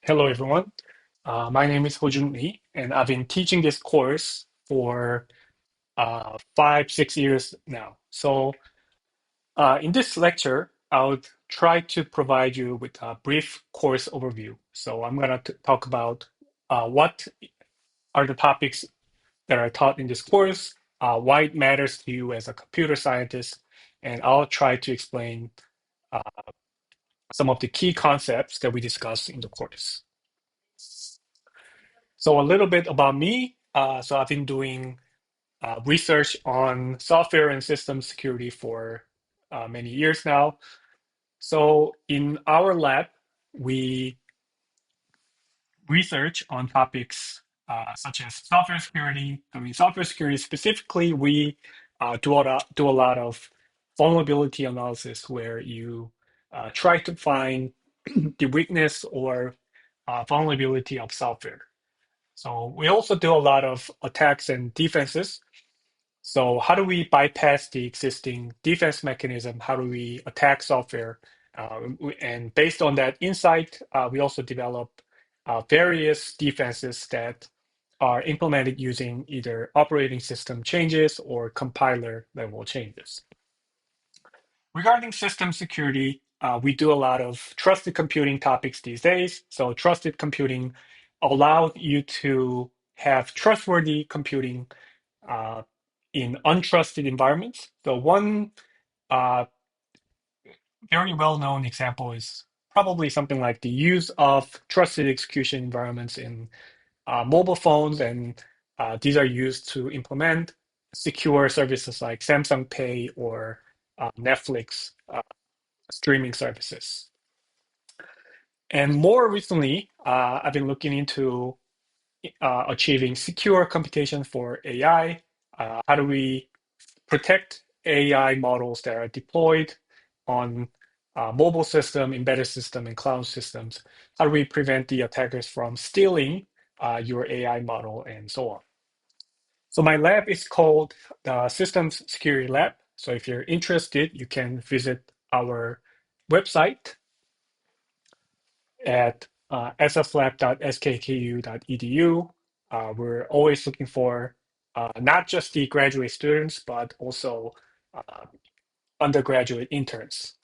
Hello, everyone. My name is Hojun Lee, and I've been teaching this course for 5, 6 years now. In this lecture, I'll try to provide you with a brief course overview. So, I'm going to talk about what are the topics that are taught in this course, why it matters to you as a computer scientist, and I'll try to explain uh, some of the key concepts that we discussed in the course. So a little bit about me. So I've been doing research on software and system security for many years now. So in our lab, we research on topics such as software security. I mean, software security specifically, we do a lot of vulnerability analysis where you try to find the weakness or vulnerability of software. So we also do a lot of attacks and defenses. So how do we bypass the existing defense mechanism? How do we attack software? And based on that insight, we also develop various defenses that are implemented using either operating system changes or compiler level changes. Regarding system security, we do a lot of trusted computing topics these days. So trusted computing allows you to have trustworthy computing uh, in untrusted environments. So one uh, very well-known example is probably something like the use of trusted execution environments in mobile phones, and these are used to implement secure services like Samsung Pay or Netflix streaming services. And more recently, I've been looking into achieving secure computation for AI. How do we protect AI models that are deployed on mobile system, embedded system, and cloud systems? How do we prevent the attackers from stealing your AI model and so on? So my lab is called the Systems Security Lab. So if you're interested, you can visit our website at sflab.skku.edu. We're always looking for not just the graduate students, but also uh, undergraduate interns.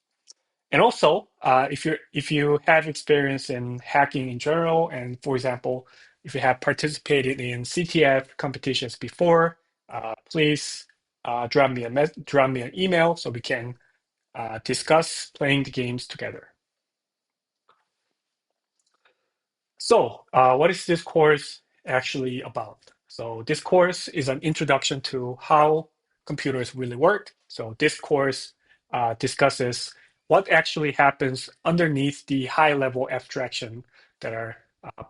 And also, if you have experience in hacking in general, and for example, if you have participated in CTF competitions before, please drop me an email so we can discuss playing the games together. So, what is this course actually about? So, this course is an introduction to how computers really work. So, this course discusses what actually happens underneath the high-level abstraction that are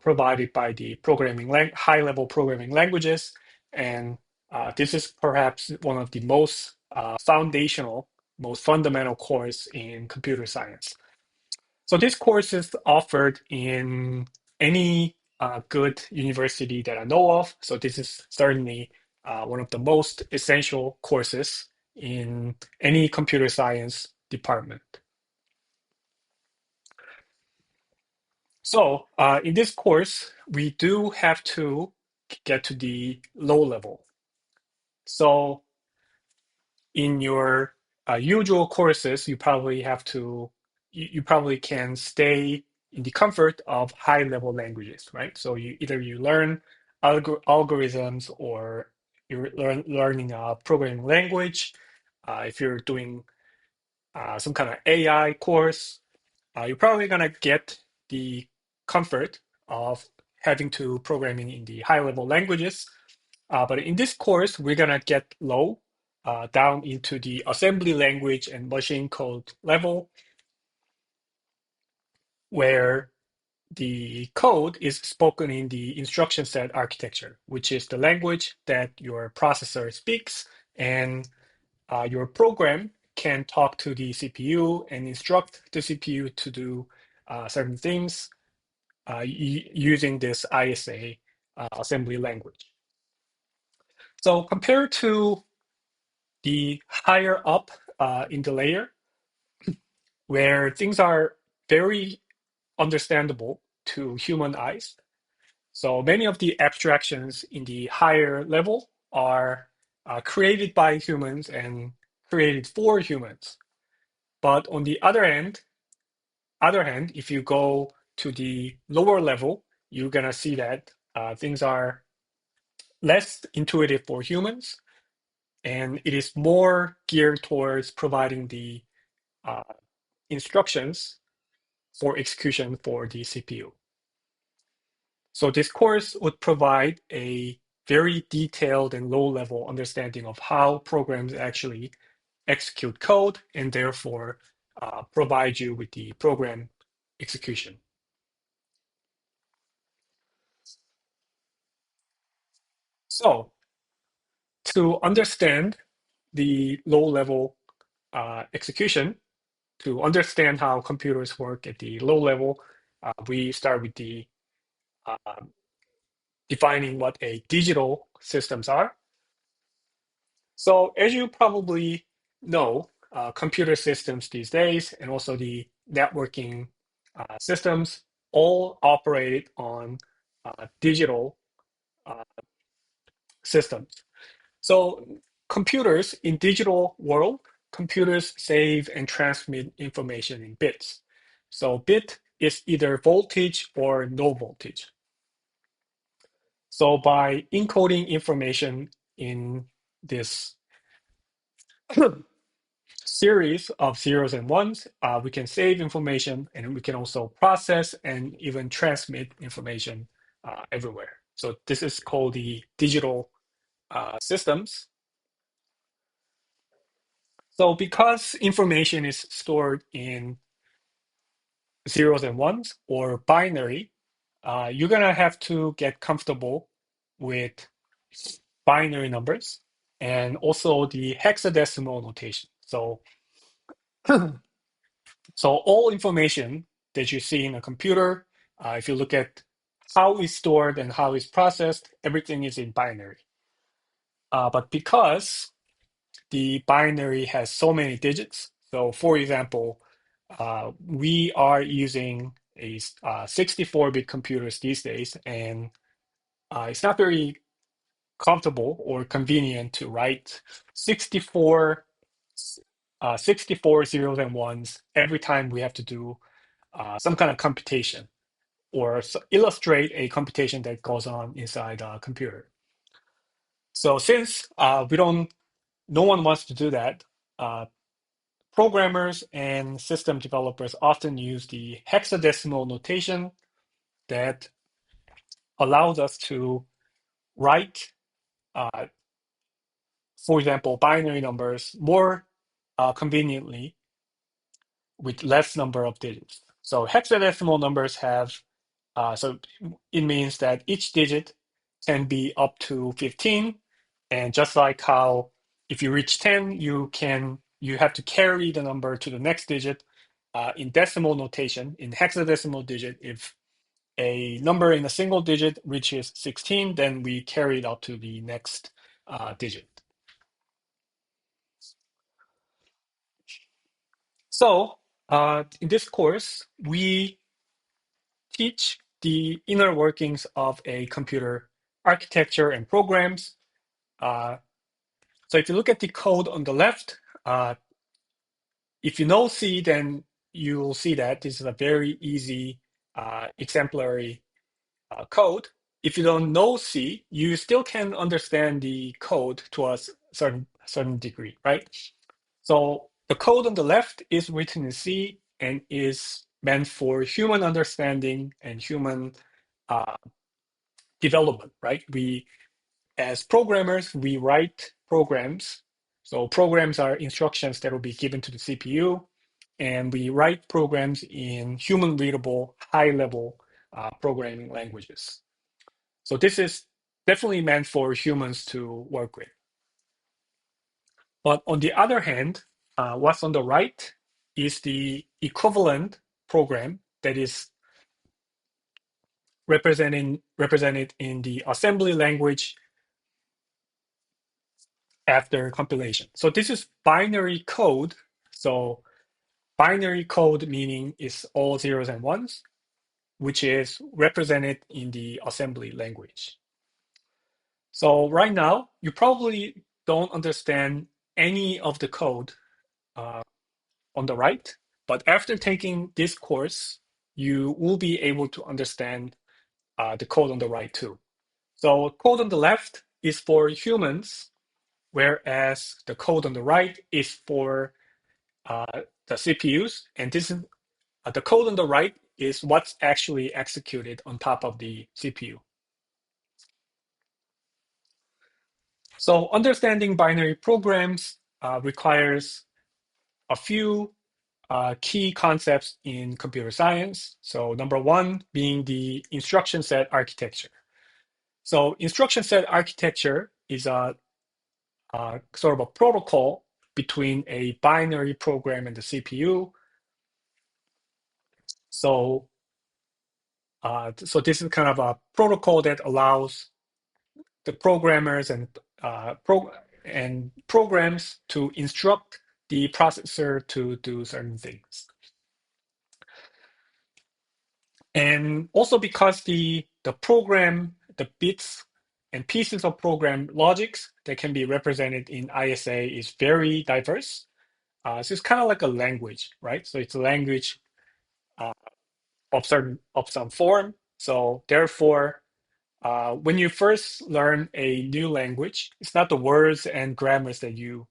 provided by the high-level programming languages. And this is perhaps one of the most foundational, most fundamental course in computer science. So this course is offered in any good university that I know of. So this is certainly one of the most essential courses in any computer science department. So in this course, we do have to get to the low level. So in your usual courses, you probably can stay in the comfort of high level languages, right? So you learn algorithms or you're learning a programming language. If you're doing some kind of AI course, you're probably gonna get the comfort of having to programming in the high level languages. But in this course, we're gonna get low, down into the assembly language and machine code level, where the code is spoken in the instruction set architecture, which is the language that your processor speaks, and your program can talk to the CPU and instruct the CPU to do certain things using this ISA assembly language. So compared to the higher up in the layer, where things are very understandable to human eyes. So many of the abstractions in the higher level are created by humans and created for humans. But on the other hand, if you go to the lower level, you're gonna see that things are less intuitive for humans, and it is more geared towards providing the uh, instructions for execution for the CPU. So this course would provide a very detailed and low-level understanding of how programs actually execute code and therefore provide you with the program execution. So to understand the low-level execution, to understand how computers work at the low level, we start with the uh, defining what a digital systems are. So as you probably know, computer systems these days and also the networking systems all operate on digital uh, systems. So computers in digital world, computers save and transmit information in bits. So bit is either voltage or no voltage. So by encoding information in this series of zeros and ones, we can save information and we can also process and even transmit information everywhere. So this is called the digital systems. So because information is stored in zeros and ones or binary, you're gonna have to get comfortable with binary numbers and also the hexadecimal notation. So, so all information that you see in a computer, if you look at how it's stored and how it's processed, everything is in binary. But because the binary has so many digits, so for example, we are using a 64-bit computers these days, and it's not very comfortable or convenient to write 64 zeros and ones every time we have to do some kind of computation or illustrate a computation that goes on inside a computer. So since no one wants to do that, programmers and system developers often use the hexadecimal notation that allows us to write, uh, for example, binary numbers more conveniently with less number of digits. So hexadecimal numbers have, so it means that each digit can be up to 15. And just like how if you reach 10, you have to carry the number to the next digit. In decimal notation, in hexadecimal digit, if a number in a single digit reaches 16, then we carry it up to the next digit. So in this course, we teach the inner workings of a computer architecture and programs. So if you look at the code on the left, if you know C, then you will see that this is a very easy exemplary code. If you don't know C, you still can understand the code to a certain degree, right? So the code on the left is written in C and is meant for human understanding and human uh, development, right? As programmers, we write programs. So programs are instructions that will be given to the CPU, and we write programs in human readable, high level programming languages. So this is definitely meant for humans to work with. But on the other hand, what's on the right is the equivalent program that is represented in the assembly language after compilation. So this is binary code. So binary code meaning is all zeros and ones. which is represented in the assembly language. So right now, you probably don't understand any of the code on the right, but after taking this course, you will be able to understand the code on the right too. So code on the left is for humans, whereas the code on the right is for the CPUs, and this is the code on the right is what's actually executed on top of the CPU. So understanding binary programs requires a few key concepts in computer science. So number one being the instruction set architecture. So instruction set architecture is a sort of a protocol between a binary program and the CPU. So this is kind of a protocol that allows the programmers and programs to instruct the processor to do certain things. And also because the program, the bits and pieces of program logics that can be represented in ISA is very diverse. So it's kind of like a language, right? So it's a language uh, of some form. So therefore, when you first learn a new language, it's not the words and grammars that you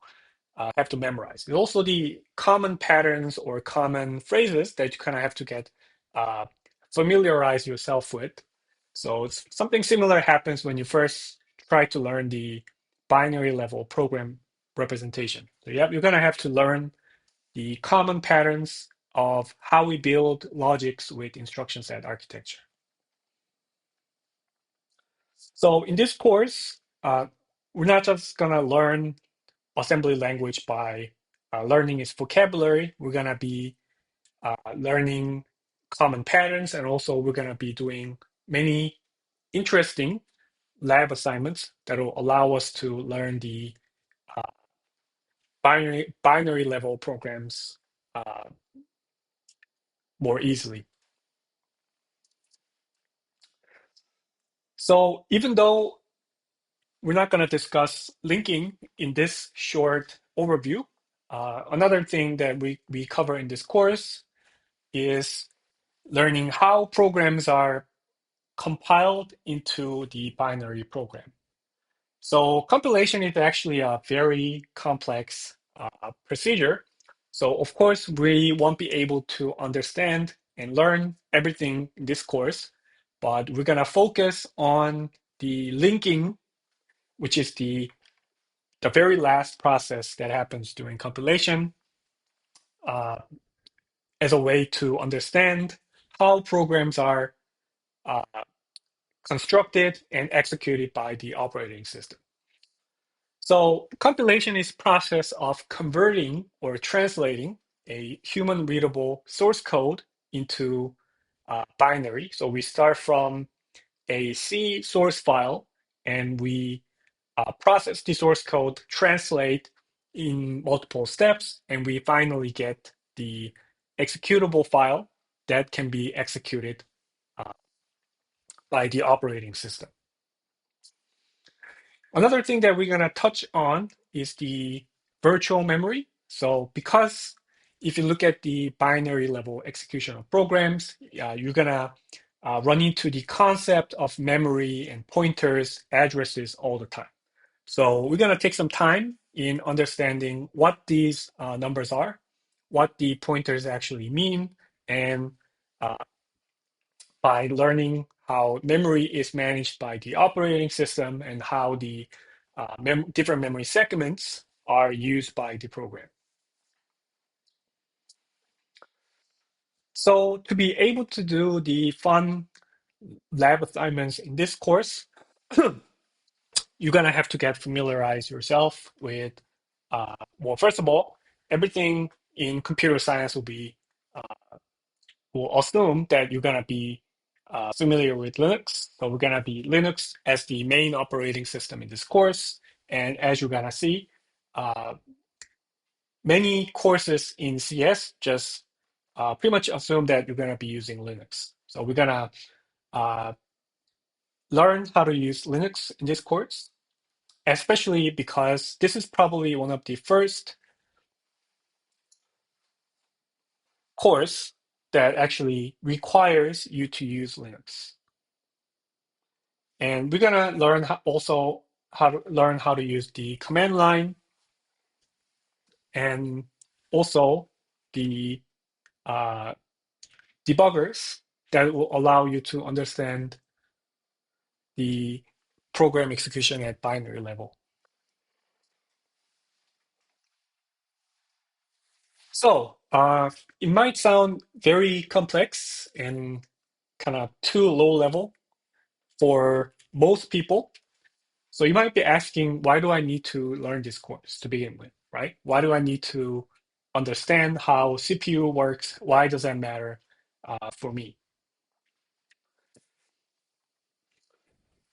have to memorize. It's also the common patterns or common phrases that you kind of have to get uh, familiarize yourself with. So it's something similar happens when you first try to learn the binary level program representation. So you're going to have to learn the common patterns of how we build logics with instruction set architecture. So in this course, we're not just going to learn assembly language by learning its vocabulary. We're going to be learning common patterns, and also we're going to be doing many interesting lab assignments that will allow us to learn the uh, binary level programs uh, more easily. So even though we're not going to discuss linking in this short overview, another thing that we cover in this course is learning how programs are compiled into the binary program. So compilation is actually a very complex procedure. So of course, we won't be able to understand and learn everything in this course, but we're going to focus on the linking, which is the very last process that happens during compilation, uh, as a way to understand how programs are uh, constructed and executed by the operating system. So compilation is process of converting or translating a human readable source code into binary. So we start from a C source file and we process the source code, translate in multiple steps, and we finally get the executable file that can be executed uh, by the operating system. Another thing that we're going to touch on is the virtual memory. So because if you look at the binary level execution of programs, you're going to run into the concept of memory and pointers, addresses all the time. So we're going to take some time in understanding what these numbers are, what the pointers actually mean, and uh, by learning how memory is managed by the operating system and how the different memory segments are used by the program. So to be able to do the fun lab assignments in this course, you're going to have to get familiarized yourself with, well, first of all, everything in computer science will assume that you're going to be familiar with Linux. So we're going to be Linux as the main operating system in this course. And as you're going to see, uh, many courses in CS just pretty much assume that you're going to be using Linux. So we're gonna learn how to use Linux in this course, especially because this is probably one of the first course that actually requires you to use Linux. And we're gonna learn also how to learn how to use the command line and also the uh, debuggers that will allow you to understand the program execution at binary level. So it might sound very complex and kind of too low level for most people. So you might be asking, why do I need to learn this course to begin with, right? Why do I need to understand how CPU works? Why does that matter for me?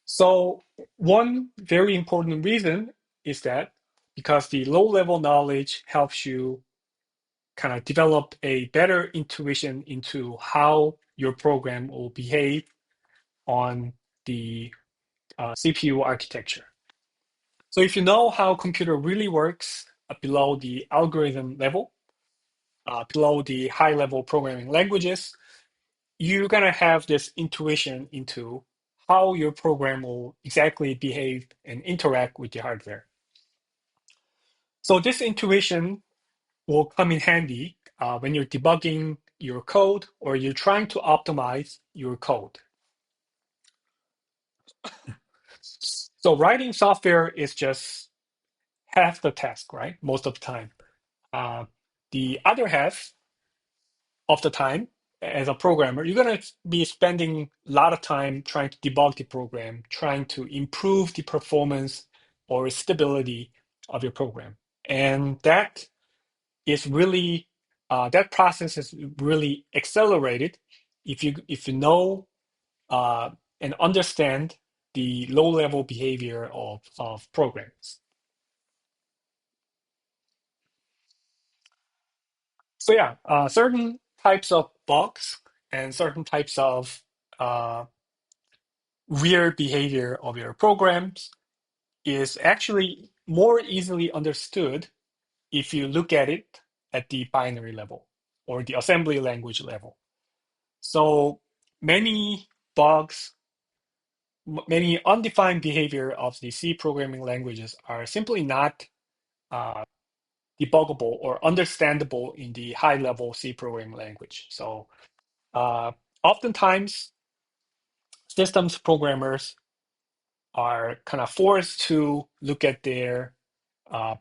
So one very important reason is that because the low-level knowledge helps you kind of develop a better intuition into how your program will behave on the CPU architecture. So if you know how computer really works below the algorithm level, below the high-level programming languages, you're gonna have this intuition into how your program will exactly behave and interact with the hardware. So this intuition will come in handy when you're debugging your code or you're trying to optimize your code. So writing software is just half the task, right? Most of the time. The other half of the time as a programmer, you're going to be spending a lot of time trying to debug the program, trying to improve the performance or stability of your program. And that is really, that process is really accelerated if you know and understand the low-level behavior of programs. So yeah, certain types of bugs and certain types of uh, weird behavior of your programs is actually more easily understood if you look at it at the binary level or the assembly language level. So many bugs, many undefined behavior of the C programming languages are simply not uh, debuggable or understandable in the high level C programming language. So uh, oftentimes systems programmers are kind of forced to look at their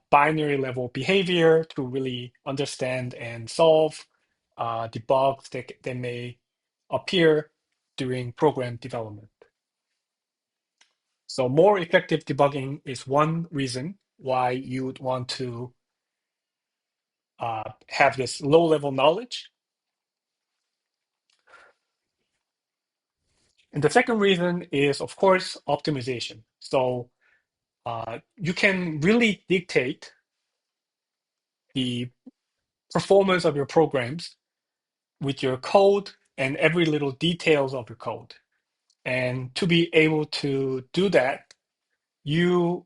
binary level behavior to really understand and solve the bugs that may appear during program development. So more effective debugging is one reason why you would want to have this low-level knowledge. And the second reason is, of course, optimization. So you can really dictate the performance of your programs with your code and every little details of your code. And to be able to do that, you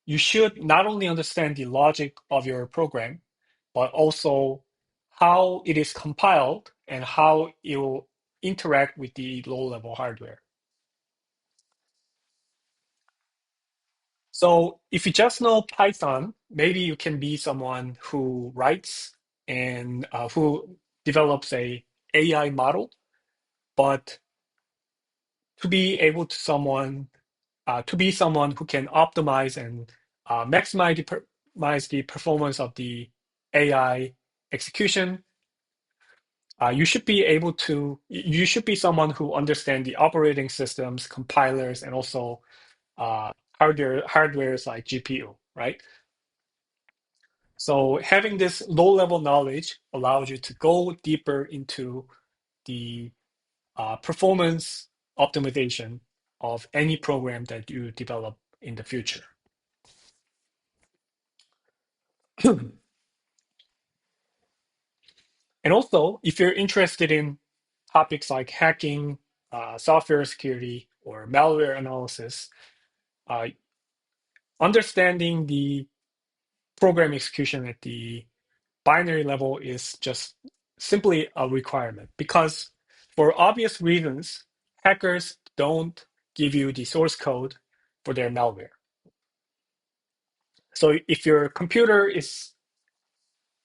you should not only understand the logic of your program, but also how it is compiled and how it will interact with the low-level hardware. So if you just know Python, maybe you can be someone who writes and who develops a AI model. But to be able to be someone who can optimize and maximize the performance of the AI execution, you should be someone who understands the operating systems, compilers, and also hardwares like GPU, right? So having this low-level knowledge allows you to go deeper into the performance optimization of any program that you develop in the future. And also, if you're interested in topics like hacking, software security, or malware analysis, uh, understanding the program execution at the binary level is just simply a requirement because for obvious reasons, hackers don't give you the source code for their malware. So if your computer is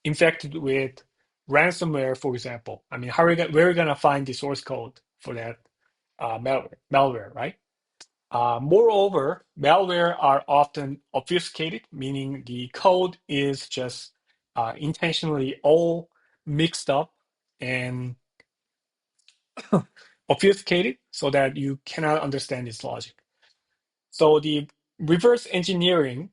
infected with ransomware, for example, I mean, where are we going to find the source code for that malware, right? Moreover, malware are often obfuscated, meaning the code is just intentionally all mixed up and obfuscated so that you cannot understand its logic. So the reverse engineering,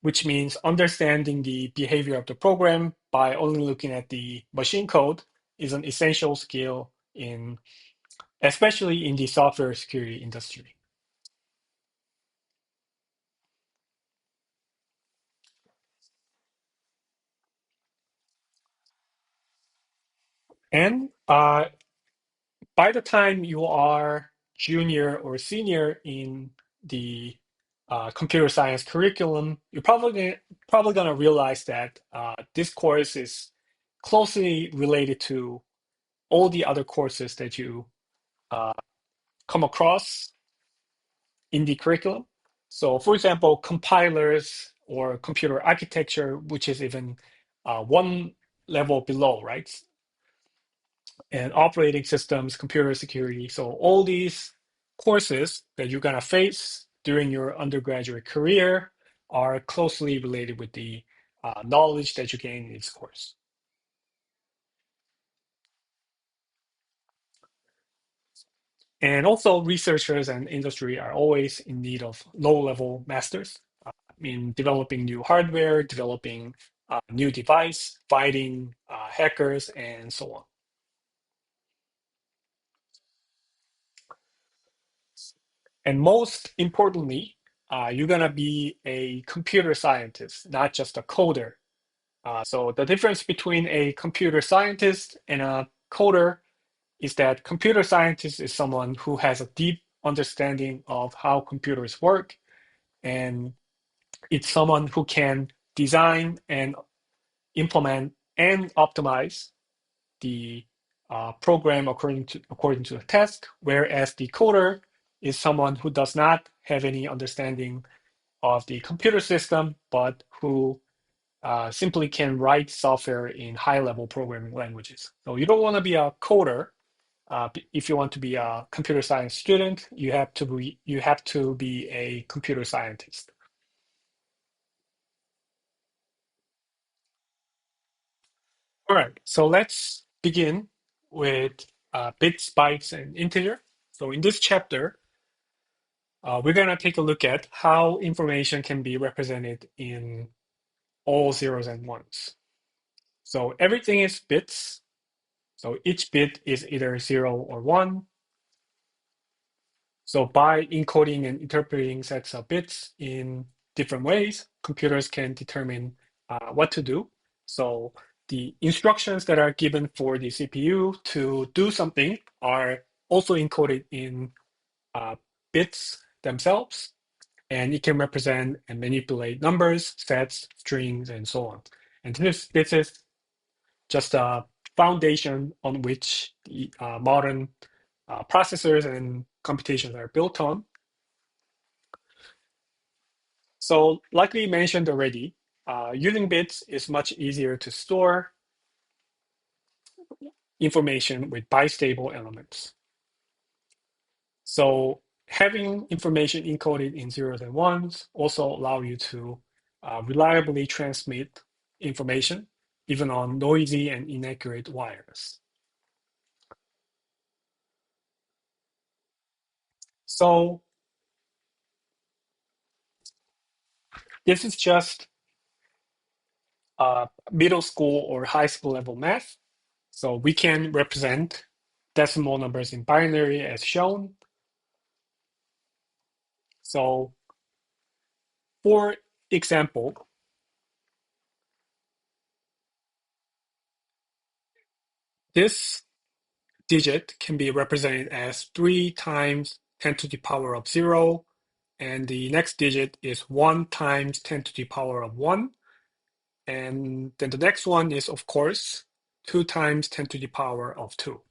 which means understanding the behavior of the program by only looking at the machine code, is an essential skill especially in the software security industry. And by the time you are junior or senior in the computer science curriculum, you're probably going to realize that this course is closely related to all the other courses that you uh, come across in the curriculum. So, for example, compilers or computer architecture, which is even one level below, right? And operating systems, computer security. So all these courses that you're going to face during your undergraduate career are closely related with the knowledge that you gain in this course. And also researchers and industry are always in need of low-level masters in developing new hardware, developing new device, fighting hackers, and so on. And most importantly, you're gonna be a computer scientist, not just a coder. So the difference between a computer scientist and a coder is that computer scientist is someone who has a deep understanding of how computers work, and it's someone who can design and implement and optimize the program according to the task, whereas the coder is someone who does not have any understanding of the computer system, but who simply can write software in high-level programming languages. So you don't want to be a coder. If you want to be a computer science student, you have to be a computer scientist. All right, so let's begin with bits, bytes, and integer. So in this chapter, we're going to take a look at how information can be represented in all zeros and ones. So everything is bits. So each bit is either 0 or 1. So by encoding and interpreting sets of bits in different ways, computers can determine what to do. So the instructions that are given for the CPU to do something are also encoded in bits themselves, and it can represent and manipulate numbers, sets, strings, and so on. And this is just a foundation on which the modern processors and computations are built on. So like we mentioned already, using bits is much easier to store information with bistable elements. So having information encoded in zeros and ones also allow you to reliably transmit information, even on noisy and inaccurate wires. So this is just middle school or high school level math. So we can represent decimal numbers in binary as shown. So for example, this digit can be represented as 3 times 10 to the power of 0, and the next digit is 1 times 10 to the power of 1, and then the next one is, of course, 2 times 10 to the power of 2.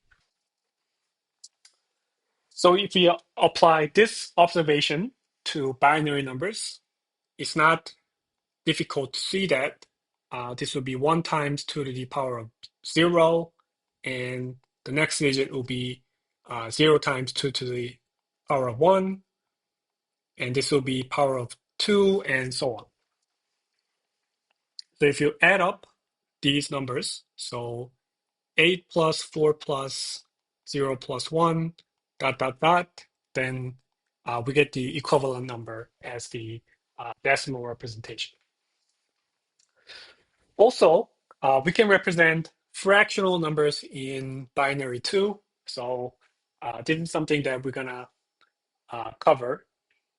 So if we apply this observation to binary numbers, it's not difficult to see that this will be 1 times 2 to the power of 0, and the next digit will be 0 times 2 to the power of 1, and this will be power of 2, and so on. So if you add up these numbers, so 8 plus 4 plus 0 plus 1, dot, dot, dot, then we get the equivalent number as the decimal representation. Also, we can represent fractional numbers in binary too. So this is something that we're gonna cover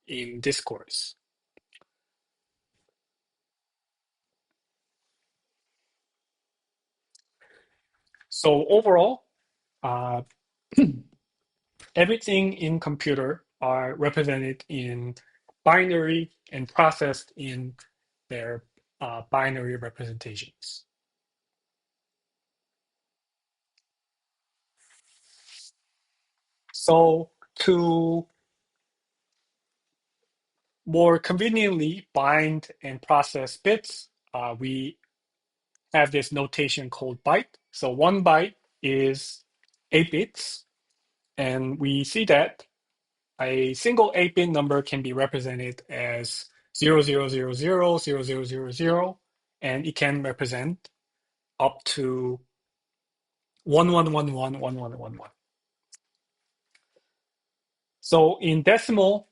in this course. So overall, uh, everything in computer are represented in binary and processed in their binary representations. So to more conveniently bind and process bits, we have this notation called byte. So 1 byte is 8 bits, and we see that a single 8-bit number can be represented as 00000000, and it can represent up to 11111111. So in decimal,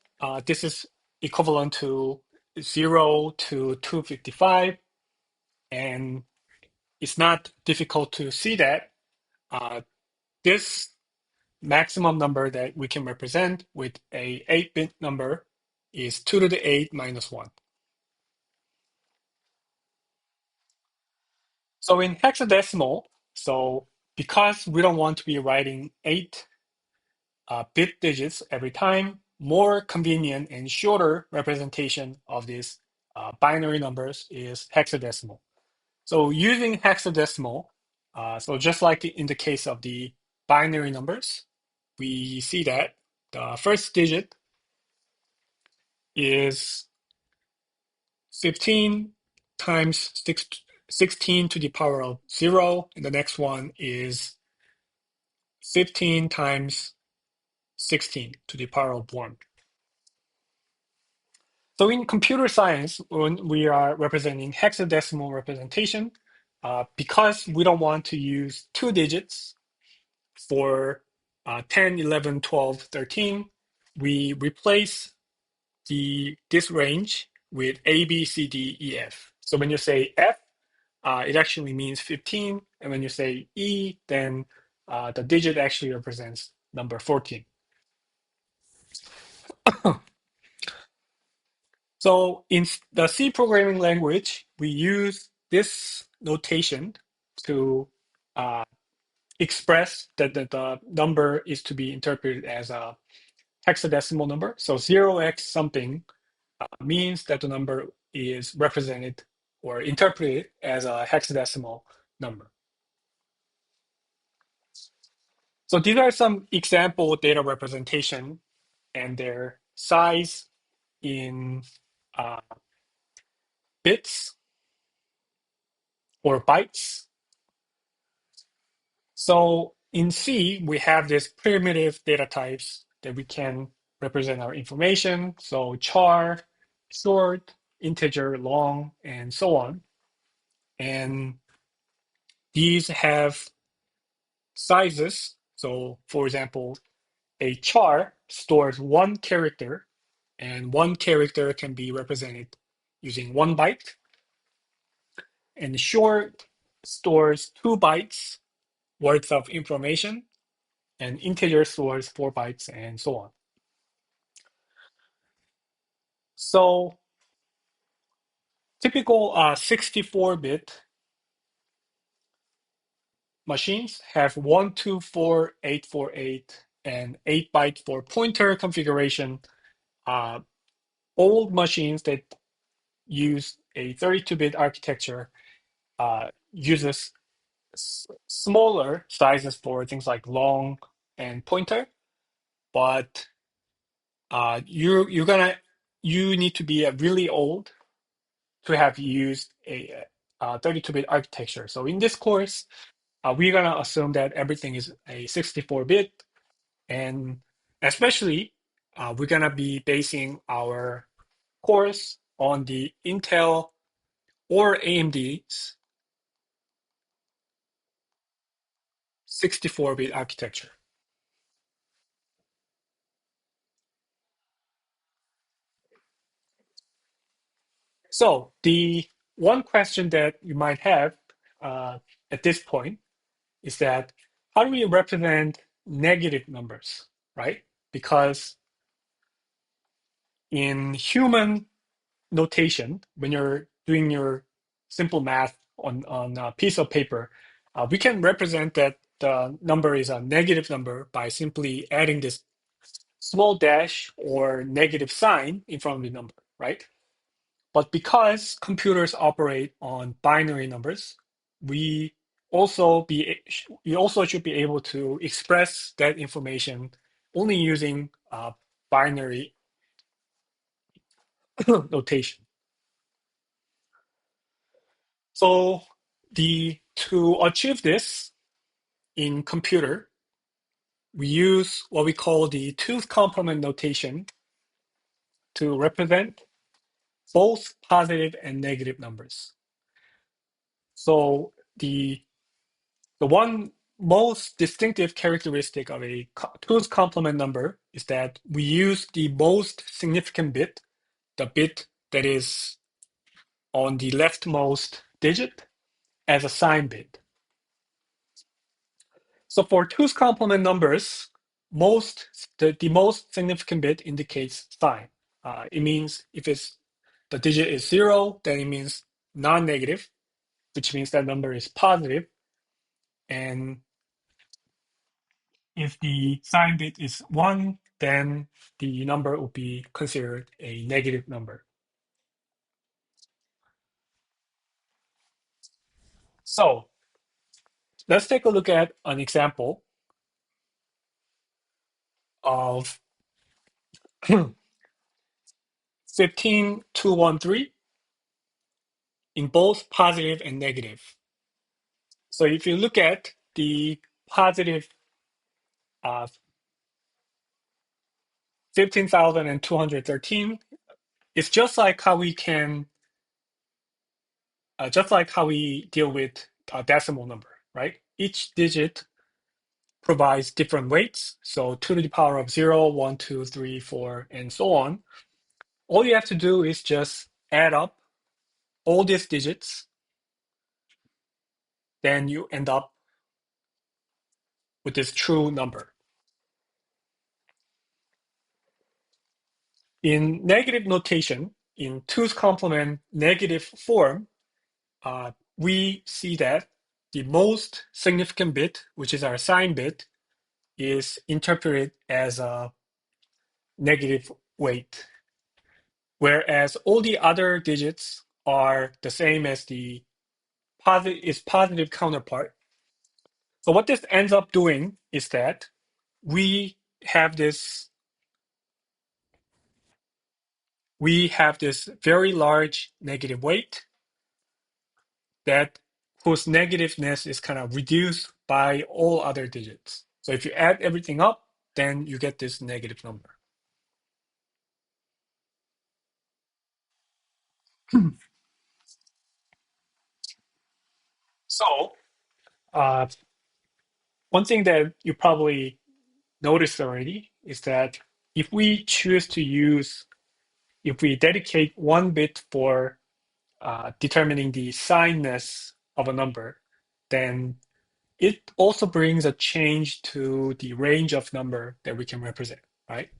this is equivalent to 0 to 255, and it's not difficult to see that this maximum number that we can represent with a 8-bit number is 2 to the 8 minus 1. So in hexadecimal, so because we don't want to be writing 8 bit digits every time, more convenient and shorter representation of these binary numbers is hexadecimal. So using hexadecimal, so just like in the case of the binary numbers, we see that the first digit is 15 times 16 to the power of 0, and the next one is 15 times 16 to the power of 1. So in computer science, when we are representing hexadecimal representation, because we don't want to use 2 digits for 10, 11, 12, 13, we replace this range with A, B, C, D, E, F. So when you say F, it actually means 15. And when you say E, then the digit actually represents number 14. So in the C programming language, we use this notation to express that the number is to be interpreted as a hexadecimal number. So 0x something means that the number is represented or interpreted as a hexadecimal number. So these are some example data representation and their size in uh, bits or bytes. So in C, we have this primitive data types that we can represent our information. So char, short, integer, long, and so on. And these have sizes. So for example, a char stores 1 character, and 1 character can be represented using 1 byte. And short stores 2 bytes worth of information, and integer stores 4 bytes, and so on. So typical 64-bit machines have 124848 and 8 byte for pointer configuration. Old machines that use a 32-bit architecture uses smaller sizes for things like long and pointer, but you need to be really old to have used a 32-bit architecture. So in this course, we're gonna assume that everything is a 64-bit, and especially we're gonna be basing our course on the Intel or AMD's 64-bit architecture. So the one question that you might have at this point is that how do we represent negative numbers, right? Because in human notation, when you're doing your simple math on a piece of paper, we can represent that the number is a negative number by simply adding this small dash or negative sign in front of the number, right? But because computers operate on binary numbers, we we also should be able to express that information only using binary notation. So to achieve this in computer, we use what we call the two's complement notation to represent both positive and negative numbers. So the one most distinctive characteristic of a two's complement number is that we use the most significant bit, the bit that is on the leftmost digit, as a sign bit. So for two's complement numbers, the most significant bit indicates sign. It means if the digit is 0, then it means non-negative, which means that number is positive. And if the sign bit is 1, then the number will be considered a negative number. So let's take a look at an example of 15213 in both positive and negative. So if you look at the positive 15,213, it's just like how we deal with a decimal number, right? Each digit provides different weights. So 2 to the power of 0, 1, 2, 3, 4, and so on. All you have to do is just add up all these digits, then you end up with this true number. In negative notation, in two's complement negative form, we see that the most significant bit, which is our sign bit, is interpreted as a negative weight, whereas all the other digits are the same as the positive counterpart. So what this ends up doing is that we have this very large negative weight that whose negativeness is kind of reduced by all other digits. So if you add everything up, then you get this negative number. So one thing that you probably noticed already is that if we choose to if we dedicate one bit for determining the signness of a number, then it also brings a change to the range of number that we can represent, right?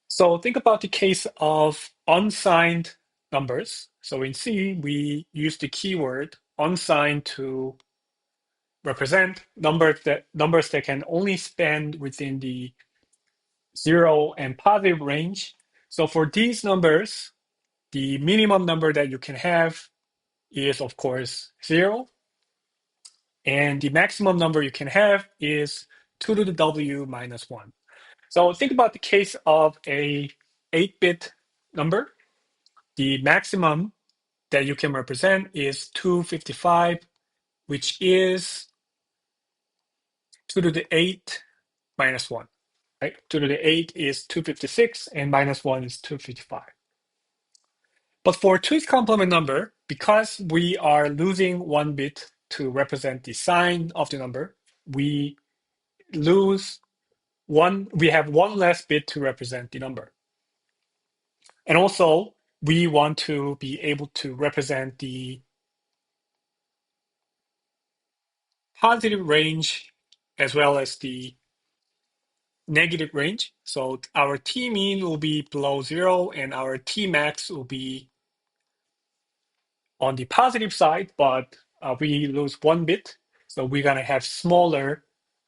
So think about the case of unsigned numbers. So in C, we use the keyword unsigned to represent numbers that can only span within the 0 and positive range. So for these numbers, the minimum number that you can have is, of course, 0. And the maximum number you can have is 2 to the w minus 1. So think about the case of a 8-bit number. The maximum that you can represent is 255, which is 2 to the 8 minus 1. Right? 2 to the 8 is 256, and minus 1 is 255. But for 2's complement number, because we are losing 1 bit to represent the sign of the number, we have one less bit to represent the number. And also, we want to be able to represent the positive range as well as the negative range. So our T mean will be below 0 and our T max will be on the positive side, but we lose 1 bit. So we're going to have smaller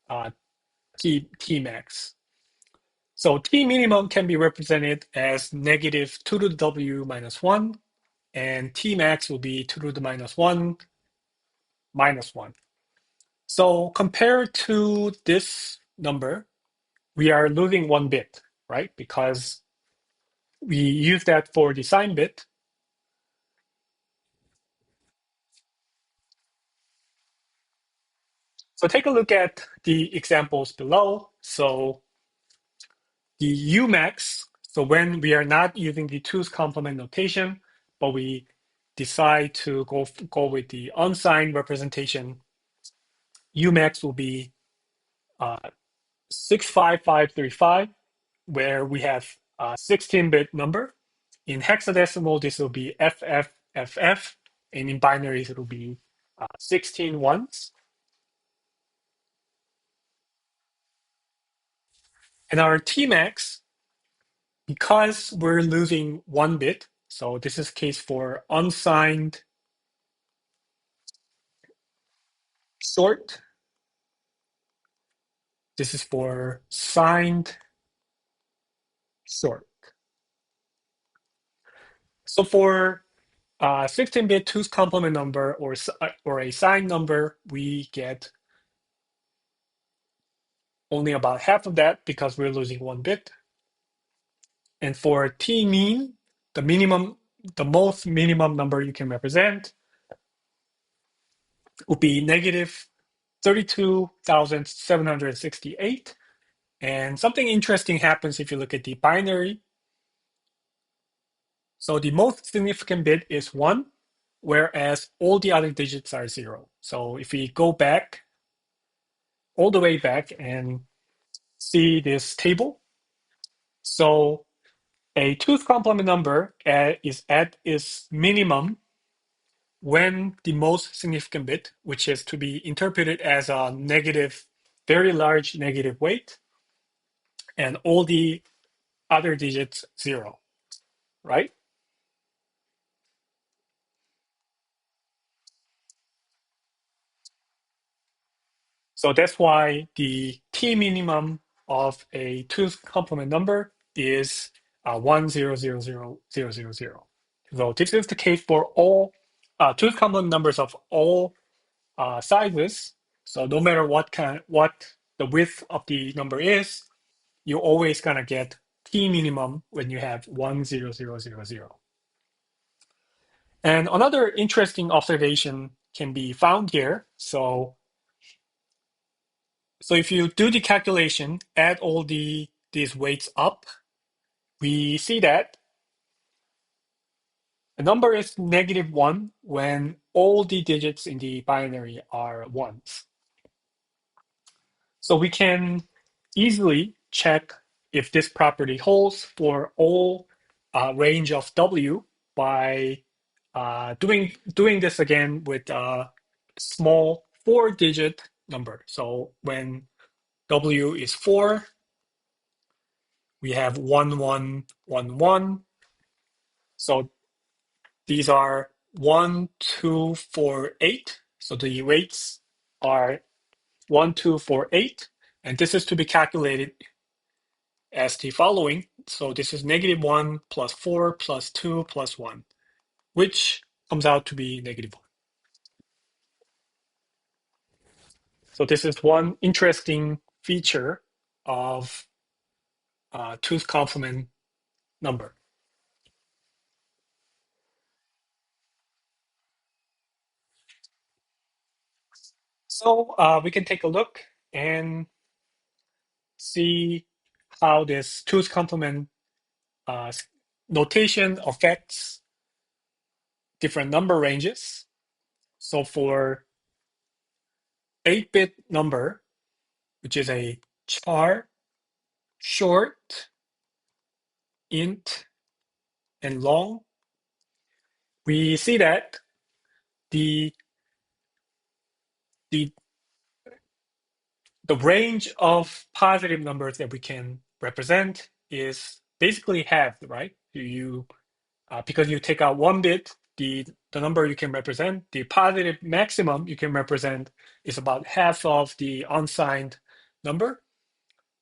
uh, T max. So T minimum can be represented as negative 2 to the W minus 1, and T max will be 2 to the minus 1 minus 1. So compared to this number, we are losing 1 bit, right? Because we use that for the sign bit. So take a look at the examples below. So the Umax, so when we are not using the 2's complement notation, but we decide to go with the unsigned representation, Umax will be 65535, where we have a 16-bit number. In hexadecimal, this will be FFFF, and in binaries, it will be 16 ones. And our Tmax, because we're losing 1 bit, so this is case for unsigned short. This is for signed short. So for 16-bit 2's complement number or a signed number, we get only about half of that because we're losing 1 bit. And for T mean, the most minimum number you can represent would be negative 32,768. And something interesting happens if you look at the binary. So the most significant bit is 1, whereas all the other digits are 0. So if we go back, all the way back and see this table, so a 2's complement number is at its minimum when the most significant bit, which is to be interpreted as a negative, very large negative weight, and all the other digits 0, right? So that's why the T minimum of a 2's complement number is 1000000. So this is the case for all 2's complement numbers of all sizes. So no matter what the width of the number is, you're always gonna get T minimum when you have 10000. And another interesting observation can be found here. So if you do the calculation, add all these weights up, we see that the number is negative 1 when all the digits in the binary are ones. So we can easily check if this property holds for all range of W by doing this again with a small 4-digit number. So when W is 4, we have 1111. So these are 1, 2, 4, 8. So the weights are 1, 2, 4, 8, and this is to be calculated as the following. So this is -1 plus 4 plus 2 plus 1, which comes out to be -1. So this is one interesting feature of two's complement number. So we can take a look and see how this two's complement notation affects different number ranges. So for 8-bit number, which is a char, short, int, and long, we see that the the the range of positive numbers that we can represent is basically halved, right? You because you take out 1 bit, the number you can represent, the positive maximum you can represent is about half of the unsigned number.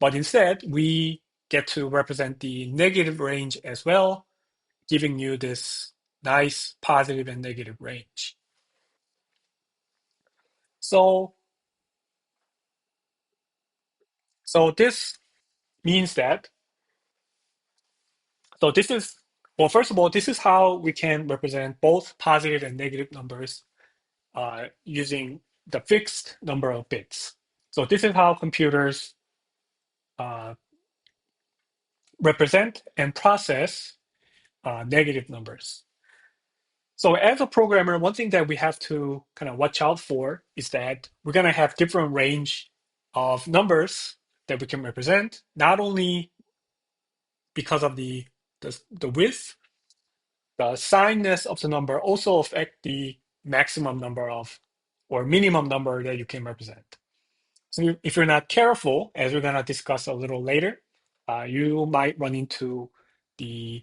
But instead, we get to represent the negative range as well, giving you this nice positive and negative range. So, so this means that, so this is, well, first of all, this is how we can represent both positive and negative numbers using the fixed number of bits. So this is how computers uh, represent and process negative numbers. So as a programmer, one thing that we have to kind of watch out for is that we're going to have different range of numbers that we can represent, not only because of the width, the signedness of the number also affect the maximum number of or minimum number that you can represent. So if you're not careful, as we're going to discuss a little later, you might run into the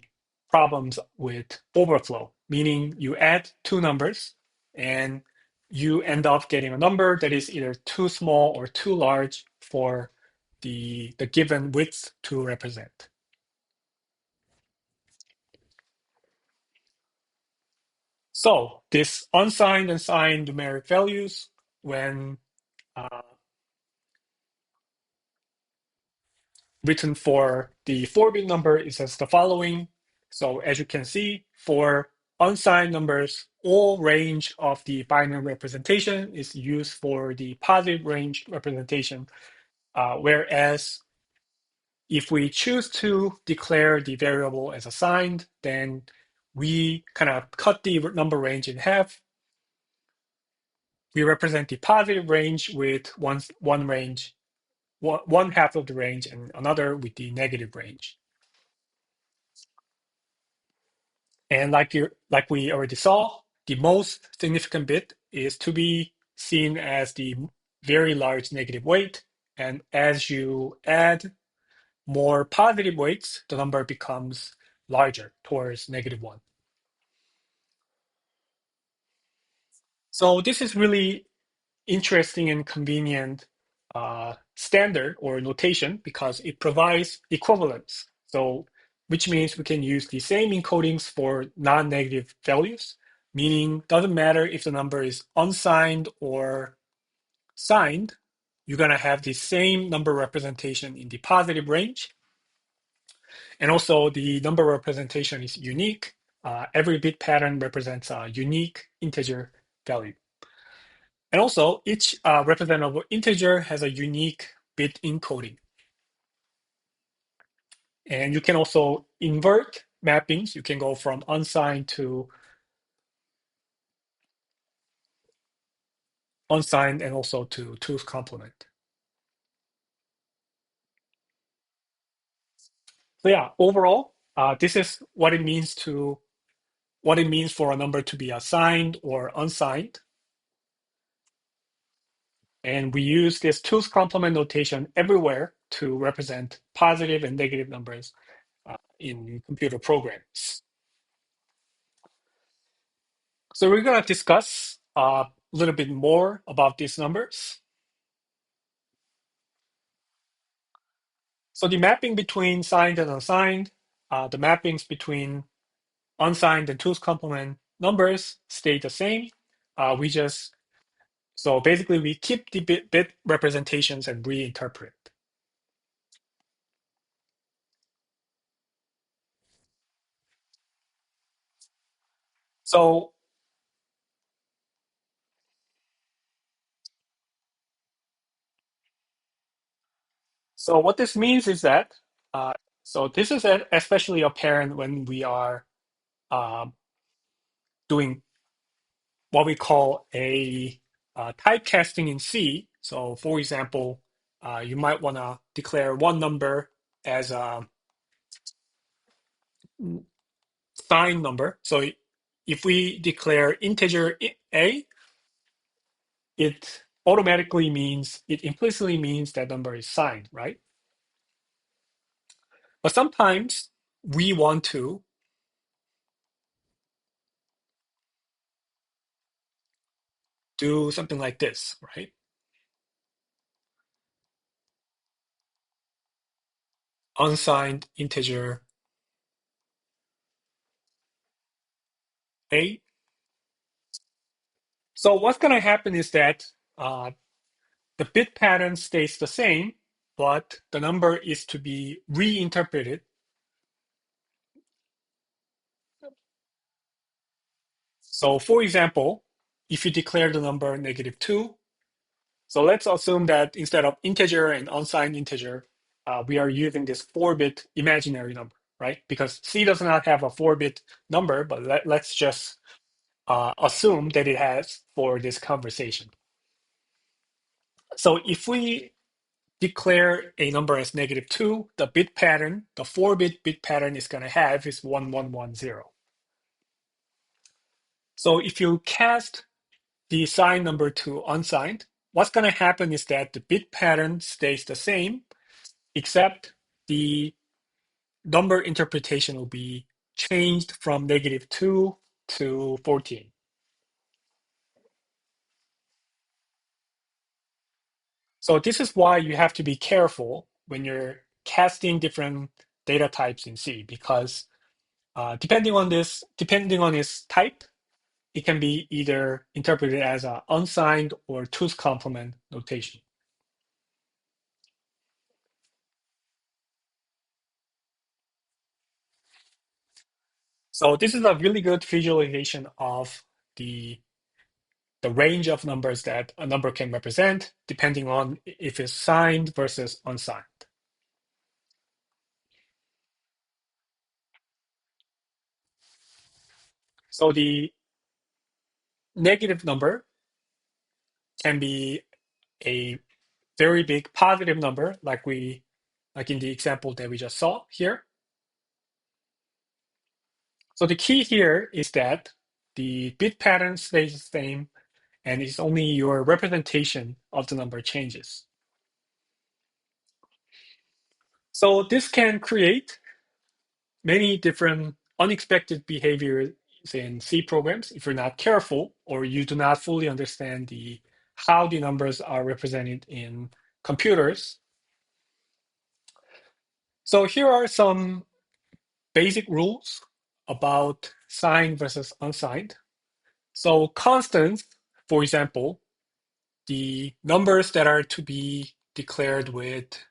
problems with overflow, meaning you add two numbers and you end up getting a number that is either too small or too large for the given width to represent. So this unsigned and signed numeric values, when uh, written for the 4-bit number, is as the following. So as you can see, for unsigned numbers, all range of the binary representation is used for the positive range representation. Whereas if we choose to declare the variable as assigned, then we kind of cut the number range in half. We represent the positive range with one range, one half of the range, and another with the negative range. And like we already saw, the most significant bit is to be seen as the very large negative weight. And as you add more positive weights, the number becomes larger towards -1. So this is really interesting and convenient standard or notation because it provides equivalence. So, which means we can use the same encodings for non-negative values, meaning doesn't matter if the number is unsigned or signed, you're going to have the same number representation in the positive range. And also the number representation is unique. Every bit pattern represents a unique integer value. And also, each representable integer has a unique bit encoding. And you can also invert mappings. You can go from unsigned to unsigned and also to two's complement. So yeah, overall, this is what it means for a number to be assigned or unsigned. And we use this two's complement notation everywhere to represent positive and negative numbers in computer programs. So we're going to discuss a little bit more about these numbers. So the mapping between signed and unsigned, the mappings between unsigned and two's complement numbers stay the same. So basically we keep the bit representations and reinterpret. So what this means is that, so this is especially apparent when we are um, doing what we call a typecasting in C. So for example, you might want to declare one number as a signed number. So if we declare integer a, it implicitly means that number is signed, right? But sometimes we want to do something like this, right? Unsigned integer a. So what's going to happen is that the bit pattern stays the same, but the number is to be reinterpreted. So for example, if you declare the number -2, so let's assume that instead of integer and unsigned integer, we are using this 4-bit imaginary number, right? Because C does not have a 4-bit number, but let's just assume that it has for this conversation. So if we declare a number as -2, the bit pattern, the 4-bit bit pattern is going to have is 1110. So if you cast the signed number to unsigned, what's going to happen is that the bit pattern stays the same, except the number interpretation will be changed from -2 to 14. So this is why you have to be careful when you're casting different data types in C, because depending on its type, it can be either interpreted as an unsigned or two's complement notation. So this is a really good visualization of the range of numbers that a number can represent, depending on if it's signed versus unsigned. So the negative number can be a very big positive number, like in the example that we just saw here. So the key here is that the bit pattern stays the same, and it's only your representation of the number changes. So this can create many different unexpected behaviors in C programs if you're not careful or you do not fully understand how the numbers are represented in computers. So here are some basic rules about signed versus unsigned. So constants, for example, the numbers that are to be declared with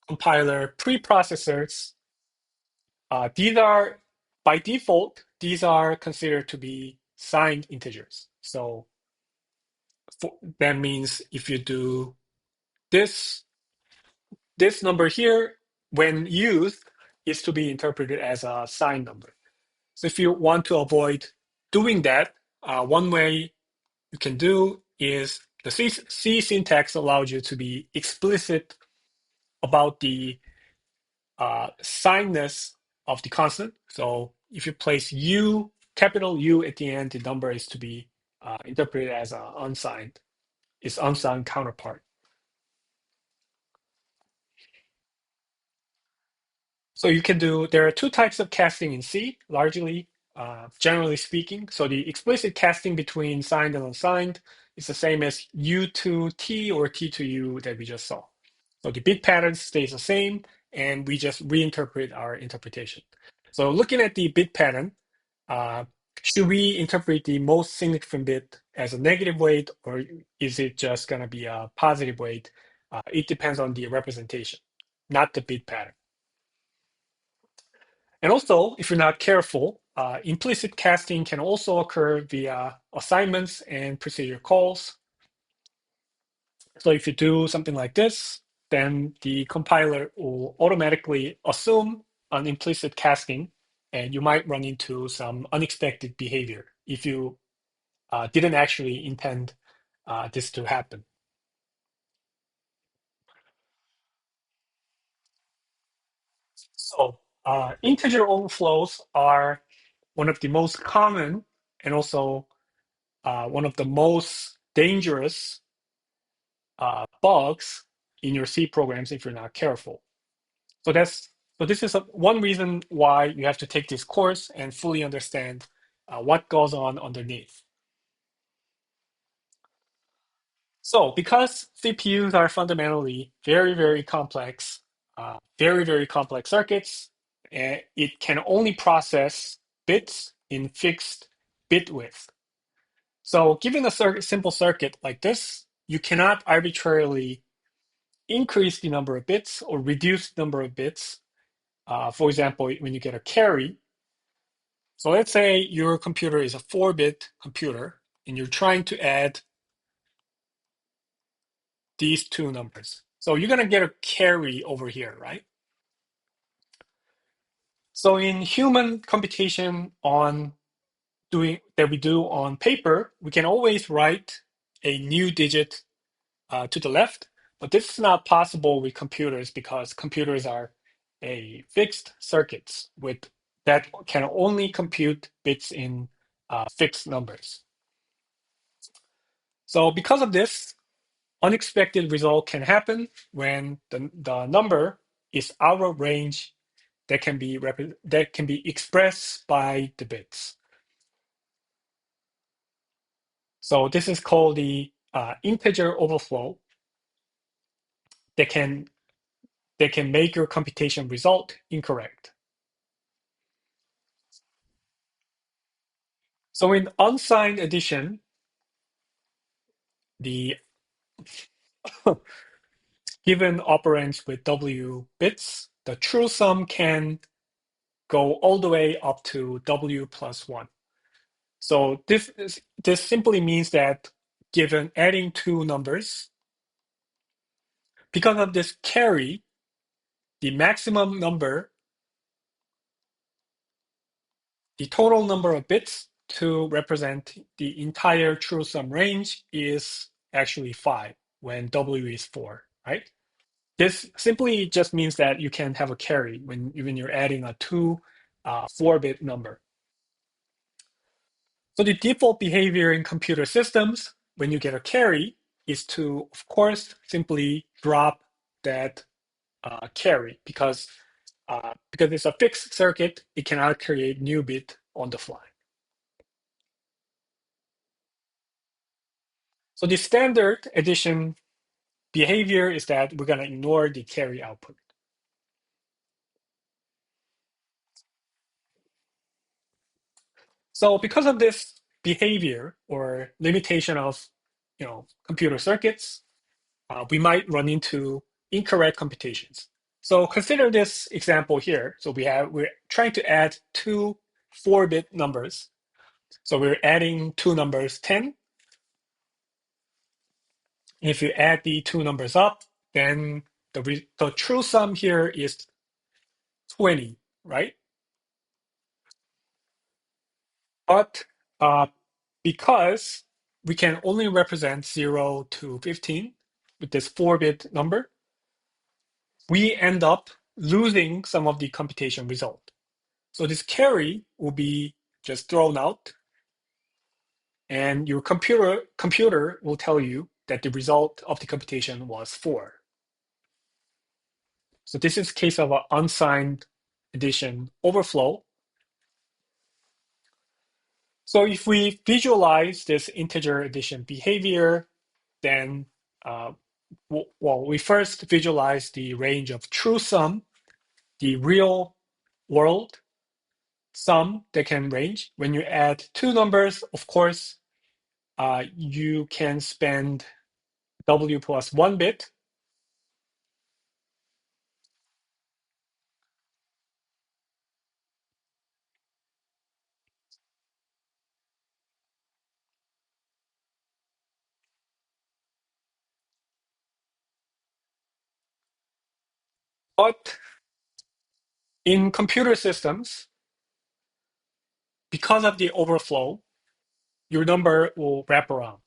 compiler preprocessors, these are, by default, these are considered to be signed integers. So that means if you do this, this number here, when used, is to be interpreted as a signed number. So if you want to avoid doing that, one way you can do is the C syntax allows you to be explicit about the signedness of the constant. So if you place U, capital U at the end, the number is to be interpreted as its unsigned counterpart. So there are two types of casting in C, largely. generally speaking. So the explicit casting between signed and unsigned is the same as U to T or T to U that we just saw. So the bit pattern stays the same, and we just reinterpret our interpretation. So looking at the bit pattern, uh, should we interpret the most significant bit as a negative weight, or is it just going to be a positive weight? It depends on the representation, not the bit pattern. And also, if you're not careful, implicit casting can also occur via assignments and procedure calls. So if you do something like this, then the compiler will automatically assume an implicit casting, and you might run into some unexpected behavior if you didn't actually intend this to happen. So integer overflows are one of the most common and also one of the most dangerous bugs in your C programs if you're not careful. So this is one reason why you have to take this course and fully understand what goes on underneath. So because CPUs are fundamentally very, very complex, very complex circuits, it can only process bits in fixed bit width. So given a simple circuit like this, you cannot arbitrarily increase the number of bits or reduce the number of bits. For example, when you get a carry, so let's say your computer is a 4-bit computer and you're trying to add these two numbers. So you're going to get a carry over here, right? So in human computation that we do on paper, we can always write a new digit to the left, but this is not possible with computers because computers are a fixed circuits that can only compute bits in fixed numbers. So because of this, unexpected result can happen when the number is out of range that can be expressed by the bits. So this is called the integer overflow that can make your computation result incorrect. So in unsigned addition, the given operands with W bits, the true sum can go all the way up to W plus 1. So this simply means that given adding two numbers, because of this carry, the maximum number, the total number of bits to represent the entire true sum range is actually 5 when W is 4, right? This simply just means that you can have a carry when you're adding a 4-bit number. So the default behavior in computer systems when you get a carry is to, of course, simply drop that carry because it's a fixed circuit, it cannot create new bit on the fly. So the standard addition behavior is that we're going to ignore the carry output. So because of this behavior or limitation of computer circuits, we might run into incorrect computations. So consider this example here. So we're trying to add two 4-bit numbers. So we're adding two numbers 10. If you add the two numbers up, then the true sum here is 20, right? But because we can only represent 0 to 15 with this 4-bit number, we end up losing some of the computation result. So this carry will be just thrown out, and your computer will tell you that the result of the computation was 4. So this is case of an unsigned addition overflow. So if we visualize this integer addition behavior, then well, we first visualize the range of true sum, the real world sum that can range. When you add two numbers, of course, you can spend W plus 1 bit. But in computer systems, because of the overflow, your number will wrap around.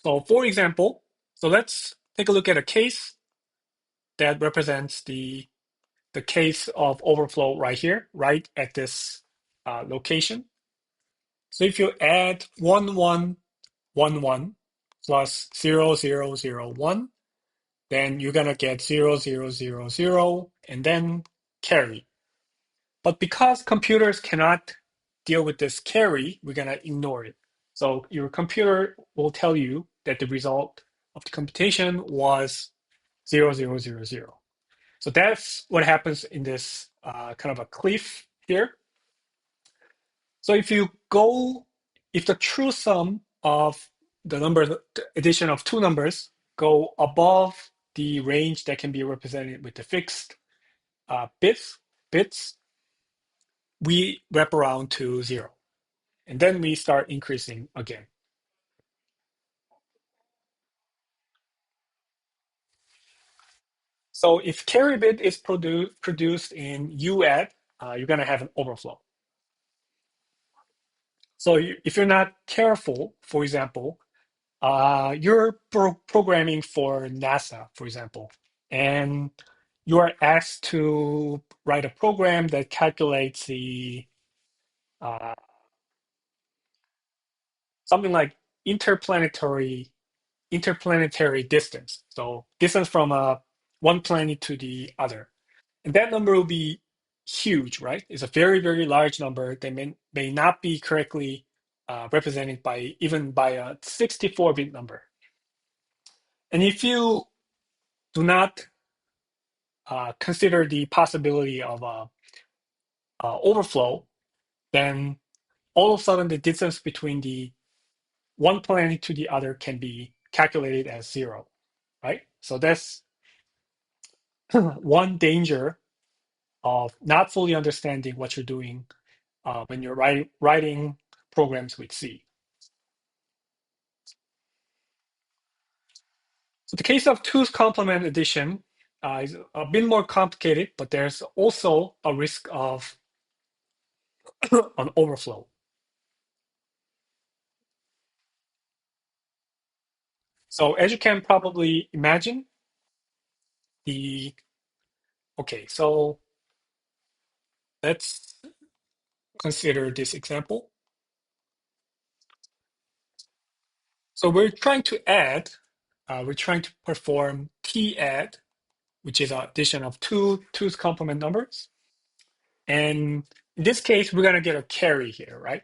So for example, so let's take a look at a case that represents the case of overflow right here, right at this location. So if you add 1111 plus 0001, then you're gonna get 0000 and then carry. But because computers cannot deal with this carry, we're gonna ignore it. So your computer will tell you that the result of the computation was 0000. So that's what happens in this kind of a cliff here. So if the true sum of the addition of two numbers go above the range that can be represented with the fixed bits, we wrap around to 0. And then we start increasing again. So if carry bit is produced in UAdd, you're going to have an overflow. So if you're not careful, for example, you're programming for NASA, for example, and you are asked to write a program that calculates the uh, something like interplanetary distance. So distance from one planet to the other. And that number will be huge, right? It's a very, very large number that may not be correctly represented by even by a 64-bit number. And if you do not consider the possibility of overflow, then all of a sudden the distance between the one planet to the other can be calculated as 0, right? So that's one danger of not fully understanding what you're doing when you're writing programs with C. So the case of two's complement addition is a bit more complicated, but there's also a risk of an overflow. So as you can probably imagine, okay, so let's consider this example. So we're trying to perform T add, which is an addition of two's complement numbers. And in this case, we're going to get a carry here, right?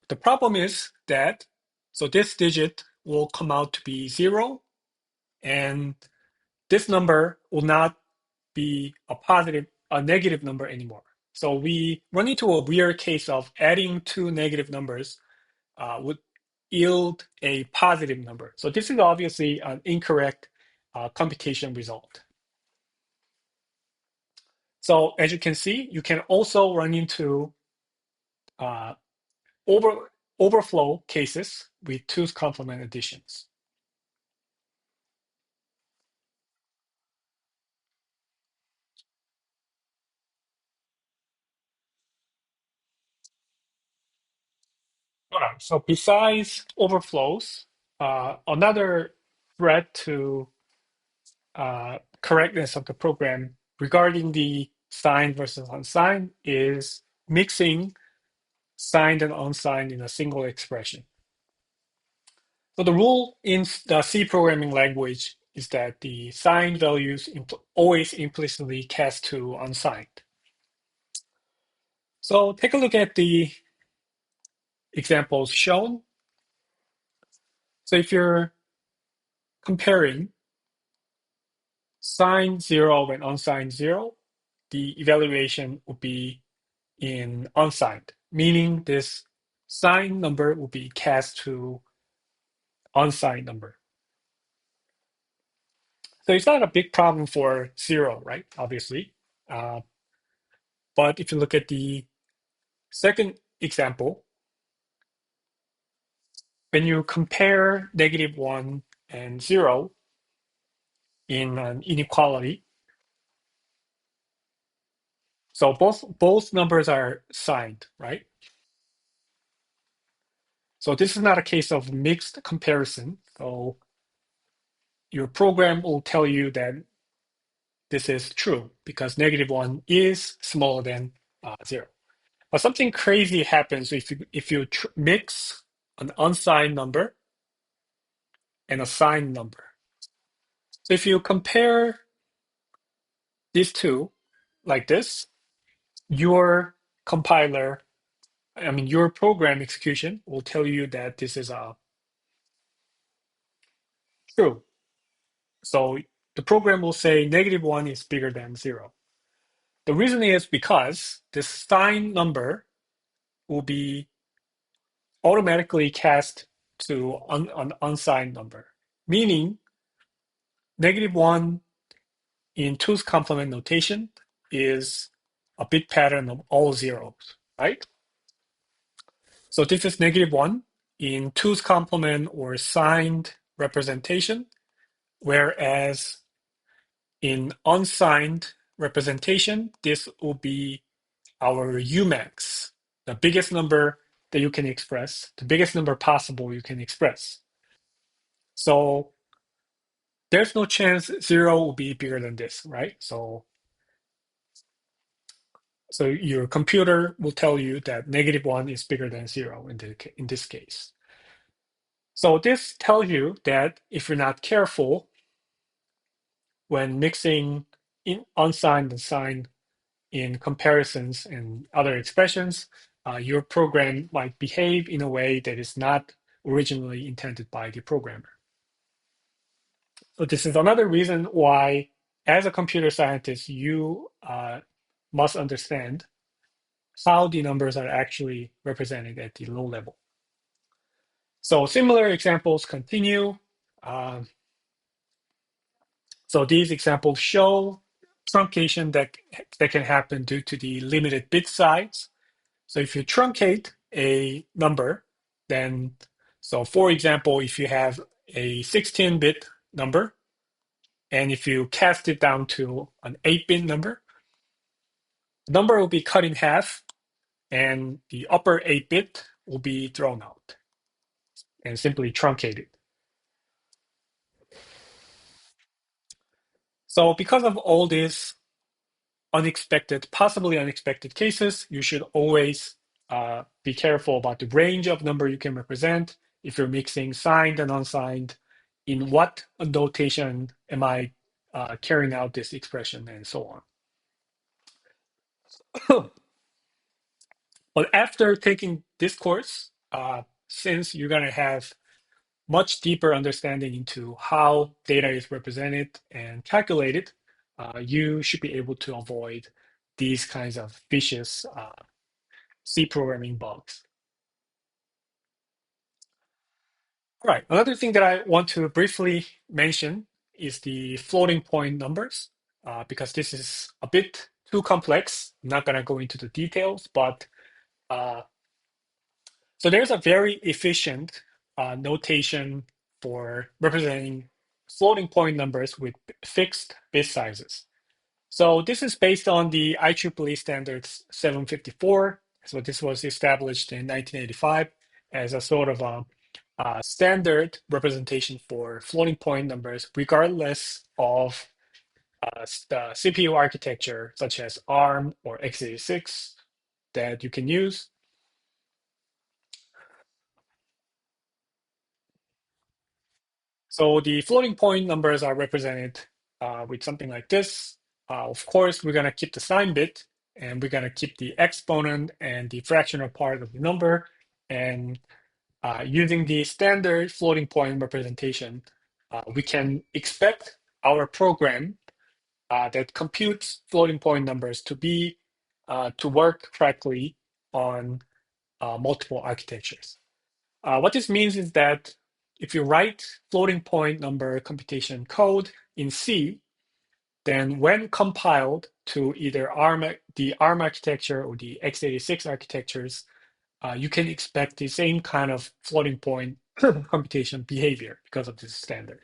The problem is that, so this digit will come out to be 0, and this number will not be a negative number anymore. So we run into a weird case of adding two negative numbers would yield a positive number. So this is obviously an incorrect computation result. So as you can see, you can also run into uh, overflow cases with two's complement additions. So besides overflows, another threat to correctness of the program regarding the signed versus unsigned is mixing signed and unsigned in a single expression. So the rule in the C programming language is that the signed values always implicitly cast to unsigned. So take a look at the examples shown. So if you're comparing signed 0 and unsigned 0, the evaluation would be in unsigned, meaning this signed number will be cast to unsigned number. So it's not a big problem for 0, right? Obviously. But if you look at the second example, when you compare -1 and 0 in an inequality, so both numbers are signed, right? So this is not a case of mixed comparison. So your program will tell you that this is true because -1 is smaller than 0. But something crazy happens if you mix an unsigned number and a signed number. So if you compare these two like this, your compiler, your program execution will tell you that this is true. So the program will say -1 is bigger than 0. The reason is because this signed number will be automatically cast to an unsigned number, meaning -1 in 2's complement notation is a bit pattern of all zeros, right? So this is -1 in 2's complement or signed representation, whereas in unsigned representation, this will be our Umax, the biggest number that you can express, the biggest number possible you can express. So there's no chance 0 will be bigger than this, right? So your computer will tell you that -1 is bigger than 0 in this case. So this tells you that if you're not careful when mixing unsigned and signed in comparisons and other expressions, your program might behave in a way that is not originally intended by the programmer. So this is another reason why, as a computer scientist, you must understand how the numbers are actually represented at the low level. So similar examples continue. So these examples show truncation that can happen due to the limited bit size. So if you truncate a number, then, so for example, if you have a 16-bit number, and if you cast it down to an 8-bit number, the number will be cut in half, and the upper 8-bit will be thrown out and simply truncated. So because of all these possibly unexpected cases, you should always be careful about the range of number you can represent. If you're mixing signed and unsigned, in what notation am I carrying out this expression, and so on. But after taking this course, since you're going to have much deeper understanding into how data is represented and calculated, you should be able to avoid these kinds of vicious C programming bugs. All right, another thing that I want to briefly mention is the floating point numbers, because this is a bit too complex. I'm not going to go into the details, but so there's a very efficient notation for representing floating point numbers with fixed bit sizes. So this is based on the IEEE standards 754. So this was established in 1985 as a sort of a standard representation for floating point numbers, regardless of the CPU architecture, such as ARM or x86, that you can use. So the floating point numbers are represented with something like this. Of course, we're going to keep the sign bit and we're going to keep the exponent and the fractional part of the number. And using the standard floating point representation, we can expect our program that computes floating point numbers to work correctly on multiple architectures. What this means is that if you write floating point number computation code in C, then when compiled to either the ARM architecture or the x86 architectures, you can expect the same kind of floating point computation behavior because of this standard.